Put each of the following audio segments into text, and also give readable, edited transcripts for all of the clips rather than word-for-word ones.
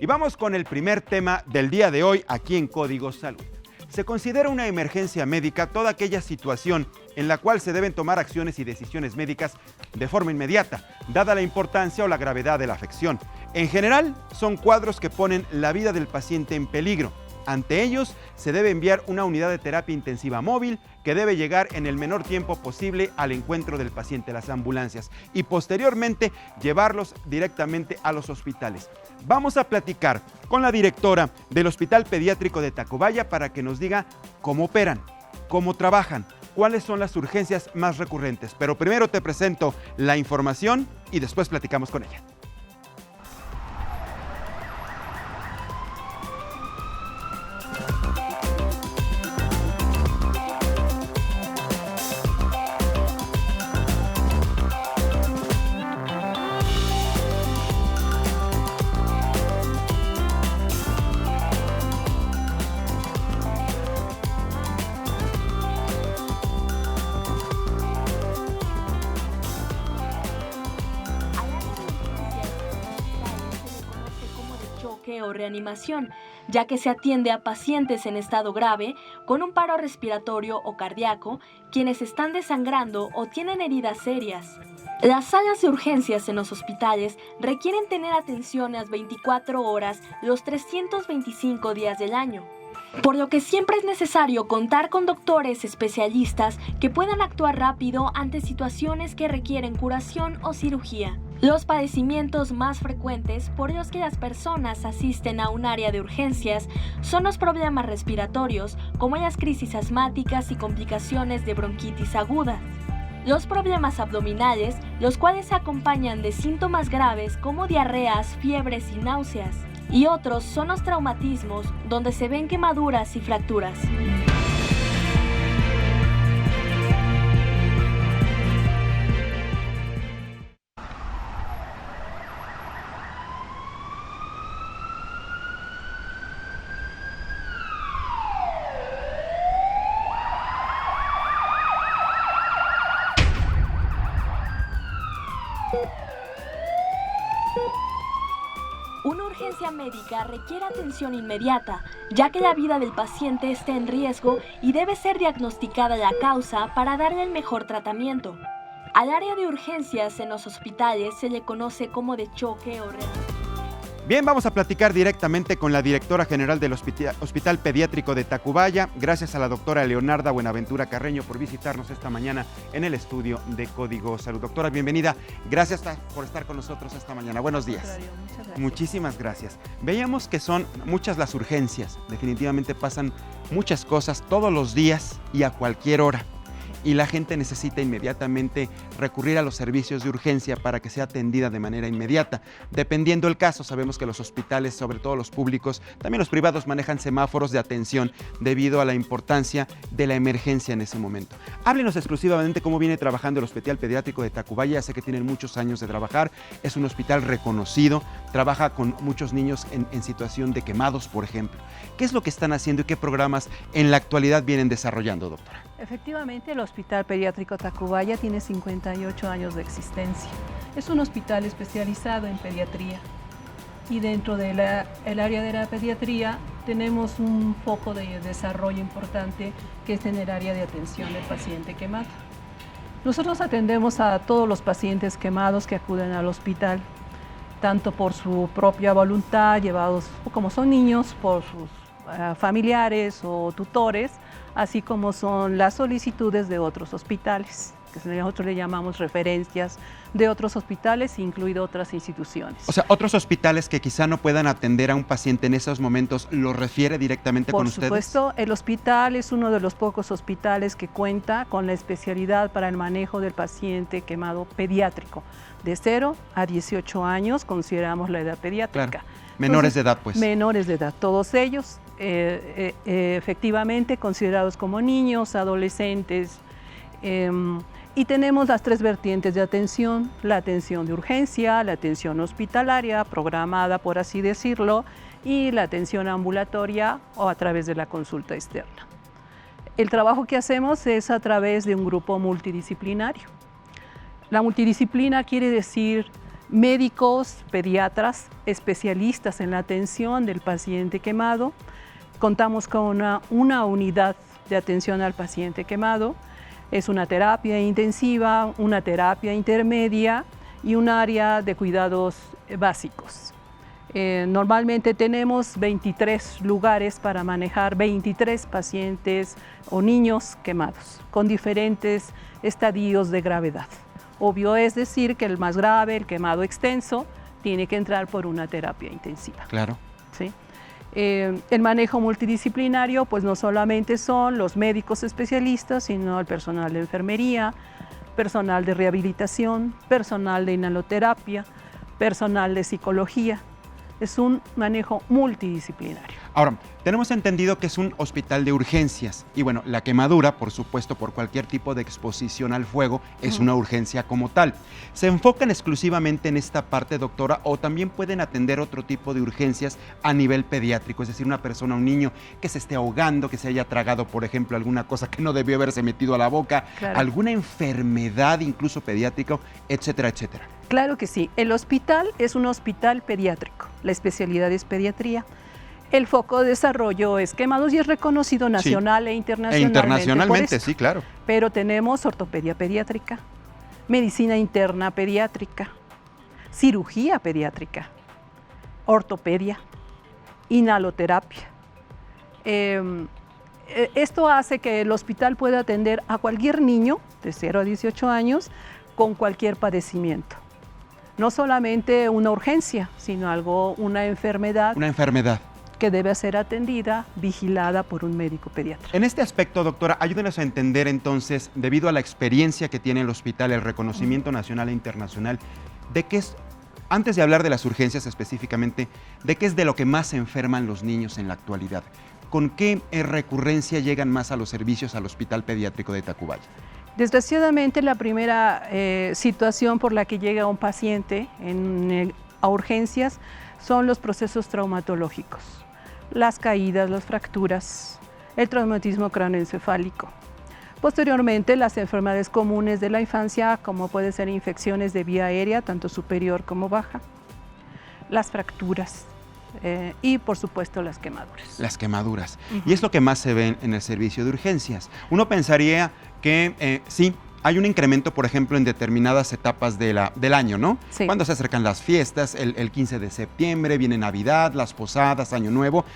Y vamos con el primer tema del día de hoy aquí en Código Salud. Se considera una emergencia médica toda aquella situación en la cual se deben tomar acciones y decisiones médicas de forma inmediata, dada la importancia o la gravedad de la afección. En general, son cuadros que ponen la vida del paciente en peligro. Ante ellos, se debe enviar una unidad de terapia intensiva móvil que debe llegar en el menor tiempo posible al encuentro del paciente, las ambulancias, y posteriormente llevarlos directamente a los hospitales. Vamos a platicar con la directora del Hospital Pediátrico de Tacubaya para que nos diga cómo operan, cómo trabajan, cuáles son las urgencias más recurrentes. Pero primero te presento la información y después platicamos con ella. O reanimación, ya que se atiende a pacientes en estado grave con un paro respiratorio o cardíaco, quienes están desangrando o tienen heridas serias. Las salas de urgencias en los hospitales requieren tener atención las 24 horas, los 325 días del año, por lo que siempre es necesario contar con doctores especialistas que puedan actuar rápido ante situaciones que requieren curación o cirugía. Los padecimientos más frecuentes por los que las personas asisten a un área de urgencias son los problemas respiratorios, como las crisis asmáticas y complicaciones de bronquitis aguda. Los problemas abdominales, los cuales se acompañan de síntomas graves como diarreas, fiebres y náuseas. Y otros son los traumatismos, donde se ven quemaduras y fracturas. Una urgencia médica requiere atención inmediata, ya que la vida del paciente está en riesgo y debe ser diagnosticada la causa para darle el mejor tratamiento. Al área de urgencias en los hospitales se le conoce como de choque o reanimación. Bien, vamos a platicar directamente con la directora general del Hospital Pediátrico de Tacubaya. Gracias a la doctora Leonarda Buenaventura Carreño por visitarnos esta mañana en el estudio de Código Salud. Doctora, bienvenida. Gracias por estar con nosotros esta mañana. Buenos días. Muchas gracias. Muchísimas gracias. Veíamos que son muchas las urgencias. Definitivamente pasan muchas cosas todos los días y a cualquier hora. Y la gente necesita inmediatamente recurrir a los servicios de urgencia para que sea atendida de manera inmediata. Dependiendo el caso, sabemos que los hospitales, sobre todo los públicos, también los privados, manejan semáforos de atención debido a la importancia de la emergencia en ese momento. Háblenos exclusivamente cómo viene trabajando el Hospital Pediátrico de Tacubaya. Ya sé que tienen muchos años de trabajar, es un hospital reconocido, trabaja con muchos niños en situación de quemados, por ejemplo. ¿Qué es lo que están haciendo y qué programas en la actualidad vienen desarrollando, doctora? Efectivamente, el Hospital Pediátrico Tacubaya tiene 58 años de existencia. Es un hospital especializado en pediatría y dentro del área de la pediatría tenemos un foco de desarrollo importante que es en el área de atención del paciente quemado. Nosotros atendemos a todos los pacientes quemados que acuden al hospital, tanto por su propia voluntad, llevados como son niños, por sus familiares o tutores, así como son las solicitudes de otros hospitales, que nosotros le llamamos referencias de otros hospitales, incluido otras instituciones. O sea, otros hospitales que quizá no puedan atender a un paciente en esos momentos, ¿lo refiere directamente con ustedes? Por supuesto, el hospital es uno de los pocos hospitales que cuenta con la especialidad para el manejo del paciente quemado pediátrico. De 0 a 18 años consideramos la edad pediátrica. Claro. Menores de edad, pues. Menores de edad, todos ellos efectivamente considerados como niños, adolescentes, y tenemos las tres vertientes de atención: la atención de urgencia, la atención hospitalaria, programada por así decirlo, y la atención ambulatoria o a través de la consulta externa. El trabajo que hacemos es a través de un grupo multidisciplinario. La multidisciplina quiere decir médicos, pediatras, especialistas en la atención del paciente quemado. Contamos con una unidad de atención al paciente quemado. Es una terapia intensiva, una terapia intermedia y un área de cuidados básicos. Normalmente tenemos 23 lugares para manejar 23 pacientes o niños quemados con diferentes estadios de gravedad. Obvio es decir que el más grave, el quemado extenso, tiene que entrar por una terapia intensiva. Claro. ¿Sí? El manejo multidisciplinario, pues no solamente son los médicos especialistas, sino el personal de enfermería, personal de rehabilitación, personal de inhaloterapia, personal de psicología. Es un manejo multidisciplinario. Ahora, tenemos entendido que es un hospital de urgencias y bueno, la quemadura, por supuesto, por cualquier tipo de exposición al fuego, es una urgencia como tal. ¿Se enfocan exclusivamente en esta parte, doctora, o también pueden atender otro tipo de urgencias a nivel pediátrico? Es decir, una persona, un niño que se esté ahogando, que se haya tragado, por ejemplo, alguna cosa que no debió haberse metido a la boca, claro, alguna enfermedad incluso pediátrica, etcétera, etcétera. Claro que sí. El hospital es un hospital pediátrico. La especialidad es pediatría. El foco de desarrollo es quemados y es reconocido nacional e internacionalmente. Internacionalmente, sí, claro. Pero tenemos ortopedia pediátrica, medicina interna pediátrica, cirugía pediátrica, ortopedia, inhaloterapia. Esto hace que el hospital pueda atender a cualquier niño de 0 a 18 años con cualquier padecimiento. No solamente una urgencia, sino una enfermedad. Una enfermedad que debe ser atendida, vigilada por un médico pediatra. En este aspecto, doctora, ayúdenos a entender entonces, debido a la experiencia que tiene el hospital, el reconocimiento nacional e internacional, de qué es, antes de hablar de las urgencias específicamente, de qué es de lo que más se enferman los niños en la actualidad. ¿Con qué recurrencia llegan más a los servicios al Hospital Pediátrico de Tacubaya? Desgraciadamente, la primera situación por la que llega un paciente a urgencias son los procesos traumatológicos. Las caídas, las fracturas, el traumatismo cráneoencefálico. Posteriormente, las enfermedades comunes de la infancia, como pueden ser infecciones de vía aérea, tanto superior como baja, las fracturas y, por supuesto, las quemaduras. Las quemaduras. Y es lo que más se ve en el servicio de urgencias. Uno pensaría que sí, hay un incremento, por ejemplo, en determinadas etapas del año, ¿no? Sí. Cuando se acercan las fiestas, el 15 de septiembre, viene Navidad, las posadas, Año Nuevo,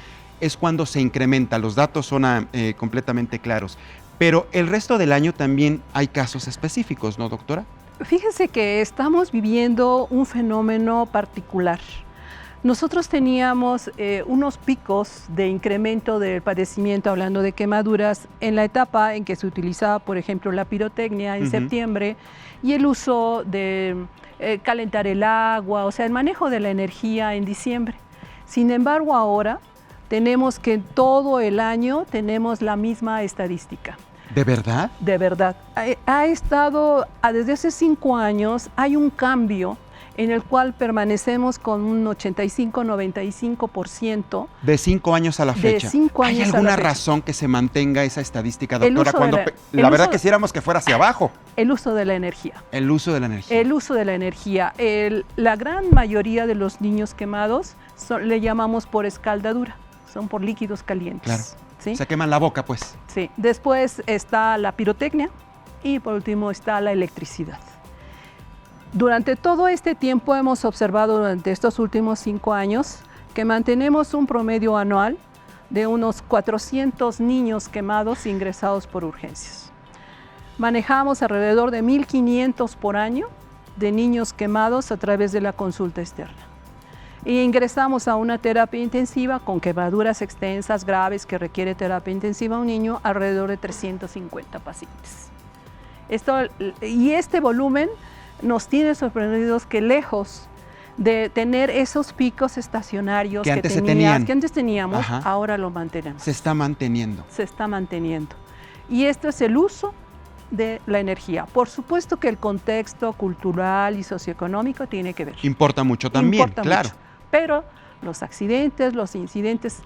es cuando se incrementa, los datos son completamente claros. Pero el resto del año también hay casos específicos, ¿no, doctora? Fíjese que estamos viviendo un fenómeno particular. Nosotros teníamos unos picos de incremento del padecimiento, hablando de quemaduras, en la etapa en que se utilizaba, por ejemplo, la pirotecnia en septiembre y el uso de calentar el agua, o sea, el manejo de la energía en diciembre. Sin embargo, ahora tenemos que todo el año tenemos la misma estadística. ¿De verdad? De verdad. Desde hace 5 años hay un cambio en el cual permanecemos con un 85-95%. De 5 años a la fecha. De 5 años. ¿Hay alguna razón que se mantenga esa estadística, doctora? La verdad quisiéramos que fuera hacia abajo. El uso de la energía. El uso de la energía. El uso de la energía. La gran mayoría de los niños quemados le llamamos por escaldadura, son por líquidos calientes. Claro. ¿Sí? Se queman la boca, pues. Sí. Después está la pirotecnia y por último está la electricidad. Durante todo este tiempo hemos observado durante estos últimos 5 años que mantenemos un promedio anual de unos 400 niños quemados ingresados por urgencias. Manejamos alrededor de 1.500 por año de niños quemados a través de la consulta externa. Y ingresamos a una terapia intensiva con quemaduras extensas, graves, que requiere terapia intensiva a un niño, alrededor de 350 pacientes. Este volumen nos tiene sorprendidos que lejos de tener esos picos estacionarios que antes teníamos, ajá, ahora lo mantenemos. Se está manteniendo. Se está manteniendo. Y esto es el uso de la energía. Por supuesto que el contexto cultural y socioeconómico tiene que ver. Importa mucho también, claro. Mucho. Pero los accidentes, los incidentes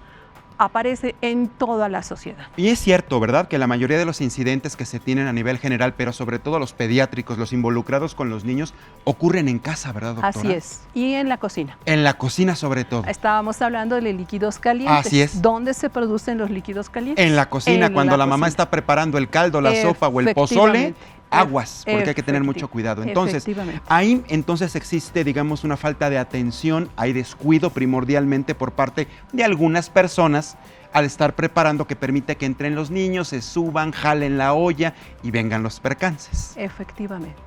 aparece en toda la sociedad. Y es cierto, ¿verdad?, que la mayoría de los incidentes que se tienen a nivel general, pero sobre todo los pediátricos, los involucrados con los niños, ocurren en casa, ¿verdad, doctora? Así es, y en la cocina. En la cocina sobre todo. Estábamos hablando de líquidos calientes. Así es. ¿Dónde se producen los líquidos calientes? En la cocina, cuando la mamá está preparando el caldo, la sopa o el pozole, aguas, porque hay que tener mucho cuidado. Entonces, ahí entonces existe, digamos, una falta de atención, hay descuido primordialmente por parte de algunas personas al estar preparando, que permite que entren los niños, se suban, jalen la olla y vengan los percances. Efectivamente.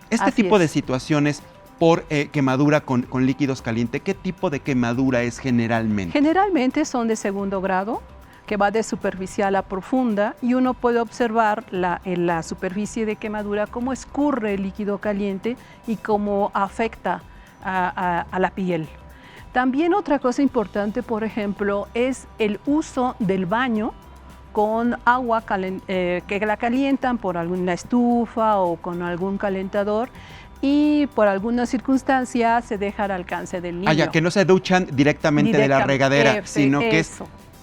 Este tipo de situaciones por quemadura con líquidos calientes, ¿qué tipo de quemadura es generalmente? Generalmente son de segundo grado, que va de superficial a profunda, y uno puede observar en la superficie de quemadura cómo escurre el líquido caliente y cómo afecta a la piel. También otra cosa importante, por ejemplo, es el uso del baño con agua que la calientan por alguna estufa o con algún calentador, y por alguna circunstancia se deja al alcance del niño. Ya que no se duchan directamente de la regadera, sino que es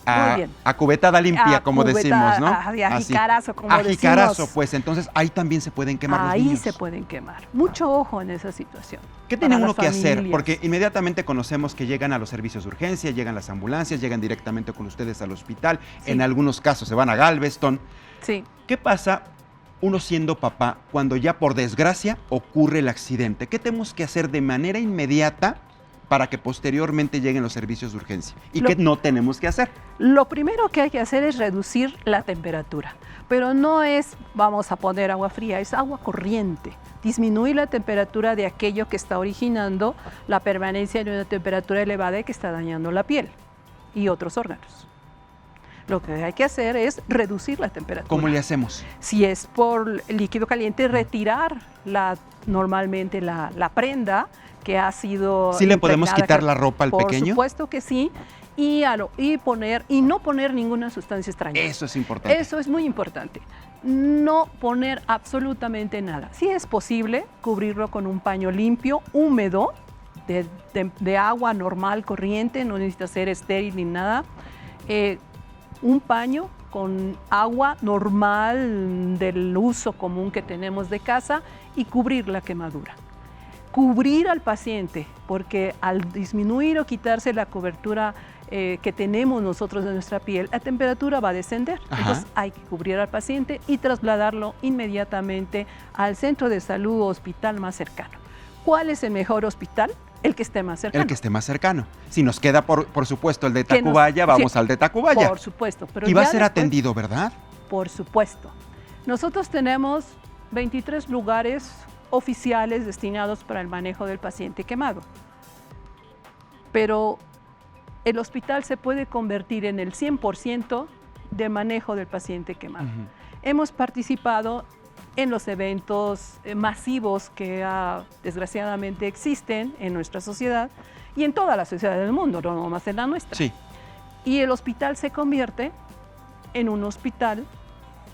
a cubetada limpia, como decimos, ¿no? A jicarazo, como decimos. A jicarazo, pues entonces ahí también se pueden quemar los niños. Ahí se pueden quemar. Mucho ojo en esa situación. ¿Qué tiene uno que hacer? Porque inmediatamente conocemos que llegan a los servicios de urgencia, llegan las ambulancias, llegan directamente con ustedes al hospital. Sí. En algunos casos se van a Galveston. Sí. ¿Qué pasa uno siendo papá cuando ya por desgracia ocurre el accidente? ¿Qué tenemos que hacer de manera inmediata para que posteriormente lleguen los servicios de urgencia? ¿Y qué no tenemos que hacer? Lo primero que hay que hacer es reducir la temperatura, pero no es vamos a poner agua fría, es agua corriente. Disminuir la temperatura de aquello que está originando la permanencia de una temperatura elevada y que está dañando la piel y otros órganos. Lo que hay que hacer es reducir la temperatura. ¿Cómo le hacemos? Si es por líquido caliente, retirar normalmente la prenda que ha sido... ¿Sí le podemos quitar la ropa al pequeño? Por supuesto que sí, y no poner ninguna sustancia extraña. Eso es importante. Eso es muy importante. No poner absolutamente nada. Si es posible, cubrirlo con un paño limpio, húmedo, de agua normal, corriente, no necesita ser estéril ni nada. Un paño con agua normal del uso común que tenemos de casa y cubrir la quemadura. Cubrir al paciente, porque al disminuir o quitarse la cobertura que tenemos nosotros de nuestra piel, la temperatura va a descender. Ajá. Entonces hay que cubrir al paciente y trasladarlo inmediatamente al centro de salud o hospital más cercano. ¿Cuál es el mejor hospital? El que esté más cercano. El que esté más cercano. Si nos queda, por supuesto, el de Tacubaya, vamos al de Tacubaya. Por supuesto. Pero y va a ser atendido, ¿verdad? Por supuesto. Nosotros tenemos 23 lugares oficiales destinados para el manejo del paciente quemado. Pero el hospital se puede convertir en el 100% de manejo del paciente quemado. Uh-huh. Hemos participado en los eventos masivos que desgraciadamente existen en nuestra sociedad y en toda la sociedad del mundo, no nomás en la nuestra. Sí. Y el hospital se convierte en un hospital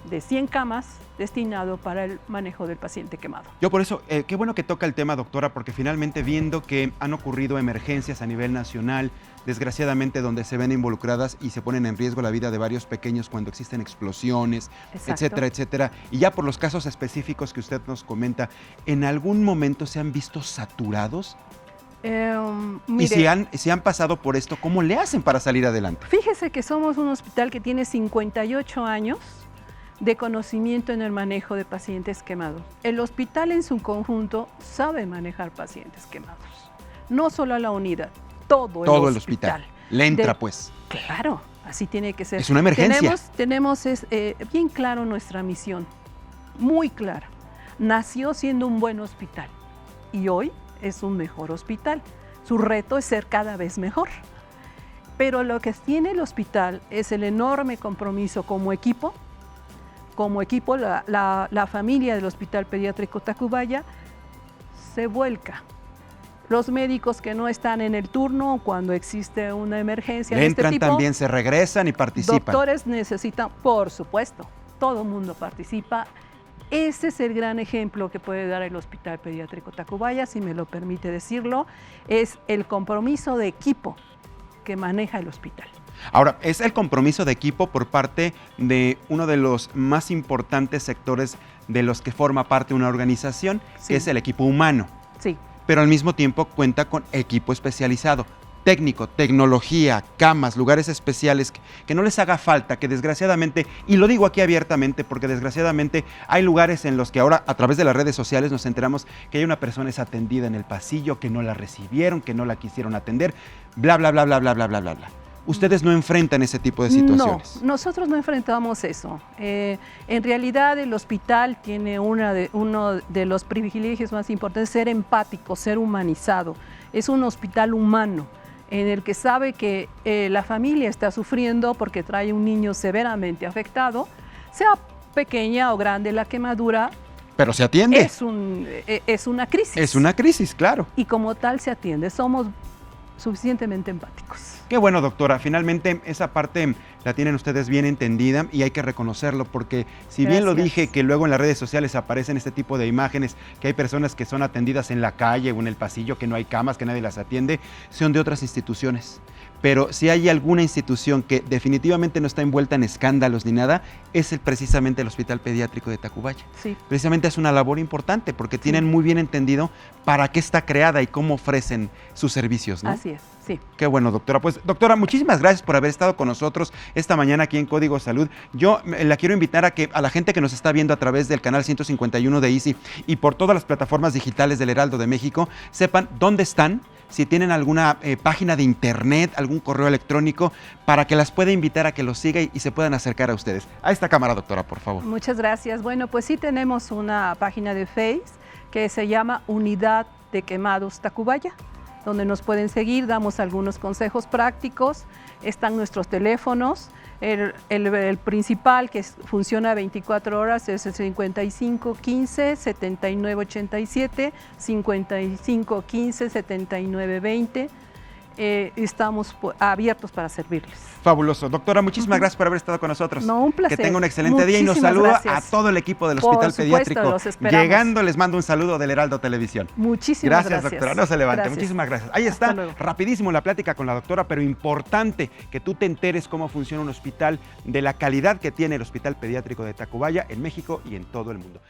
de 100 camas destinado para el manejo del paciente quemado. Yo por eso, qué bueno que toca el tema, doctora, porque finalmente viendo que han ocurrido emergencias a nivel nacional, desgraciadamente donde se ven involucradas y se ponen en riesgo la vida de varios pequeños cuando existen explosiones, exacto, etcétera, etcétera, y ya por los casos específicos que usted nos comenta, ¿en algún momento se han visto saturados? Y si han pasado por esto, ¿cómo le hacen para salir adelante? Fíjese que somos un hospital que tiene 58 años de conocimiento en el manejo de pacientes quemados. El hospital en su conjunto sabe manejar pacientes quemados. No solo la unidad, todo el hospital. Le entra, pues. Claro, así tiene que ser. Es una emergencia. Tenemos bien claro nuestra misión, muy clara. Nació siendo un buen hospital y hoy es un mejor hospital. Su reto es ser cada vez mejor. Pero lo que tiene el hospital es el enorme compromiso como equipo. Como equipo, la familia del Hospital Pediátrico Tacubaya se vuelca. Los médicos que no están en el turno cuando existe una emergencia de este tipo, entran también, se regresan y participan. Doctores necesitan, por supuesto, todo el mundo participa. Ese es el gran ejemplo que puede dar el Hospital Pediátrico Tacubaya, si me lo permite decirlo, es el compromiso de equipo que maneja el hospital. Ahora, es el compromiso de equipo por parte de uno de los más importantes sectores de los que forma parte una organización, Sí. que es el equipo humano, Sí, pero al mismo tiempo cuenta con equipo especializado, técnico, tecnología, camas, lugares especiales que no les haga falta, que desgraciadamente, y lo digo aquí abiertamente porque desgraciadamente hay lugares en los que ahora a través de las redes sociales nos enteramos que hay una persona es atendida en el pasillo, que no la recibieron, que no la quisieron atender, bla, bla, bla, bla, bla, bla, bla, bla, bla. Ustedes no enfrentan ese tipo de situaciones. no, nosotros no enfrentamos eso. En realidad el hospital tiene uno de los privilegios más importantes, ser empático, ser humanizado. Es un hospital humano en el que sabe que la familia está sufriendo porque trae un niño severamente afectado, sea pequeña o grande la quemadura. Pero se atiende. Es una crisis. Es una crisis, claro. Y como tal se atiende. Somos suficientemente empáticos. Qué bueno, doctora. Finalmente, esa parte la tienen ustedes bien entendida y hay que reconocerlo porque si bien lo dije que luego en las redes sociales aparecen este tipo de imágenes, que hay personas que son atendidas en la calle o en el pasillo, que no hay camas, que nadie las atiende, son de otras instituciones. Pero si hay alguna institución que definitivamente no está envuelta en escándalos ni nada, es precisamente el Hospital Pediátrico de Tacubaya. Sí. Precisamente es una labor importante porque tienen muy bien entendido para qué está creada y cómo ofrecen sus servicios, ¿no? Así es, sí. Qué bueno, doctora. Pues, doctora, muchísimas gracias por haber estado con nosotros esta mañana aquí en Código Salud. Yo la quiero invitar a la gente que nos está viendo a través del canal 151 de Easy y por todas las plataformas digitales del Heraldo de México, sepan dónde están, si tienen alguna página de internet, algún correo electrónico, para que las pueda invitar a que los siga y se puedan acercar a ustedes. A esta cámara, doctora, por favor. Muchas gracias. Bueno, pues sí tenemos una página de Face que se llama Unidad de Quemados Tacubaya, donde nos pueden seguir, damos algunos consejos prácticos, están nuestros teléfonos, el principal que funciona 24 horas es el 55 15 79 87, 55 15 79 20. Estamos abiertos para servirles. Fabuloso. Doctora, muchísimas gracias por haber estado con nosotros. No, un placer. Que tenga un excelente día y nos saluda a todo el equipo del Hospital Pediátrico. Los esperamos. Llegando, les mando un saludo del Heraldo Televisión. Muchísimas gracias. Gracias, doctora. No se levante. Gracias. Muchísimas gracias. Ahí está, rapidísimo la plática con la doctora, pero importante que tú te enteres cómo funciona un hospital, de la calidad que tiene el Hospital Pediátrico de Tacubaya en México y en todo el mundo.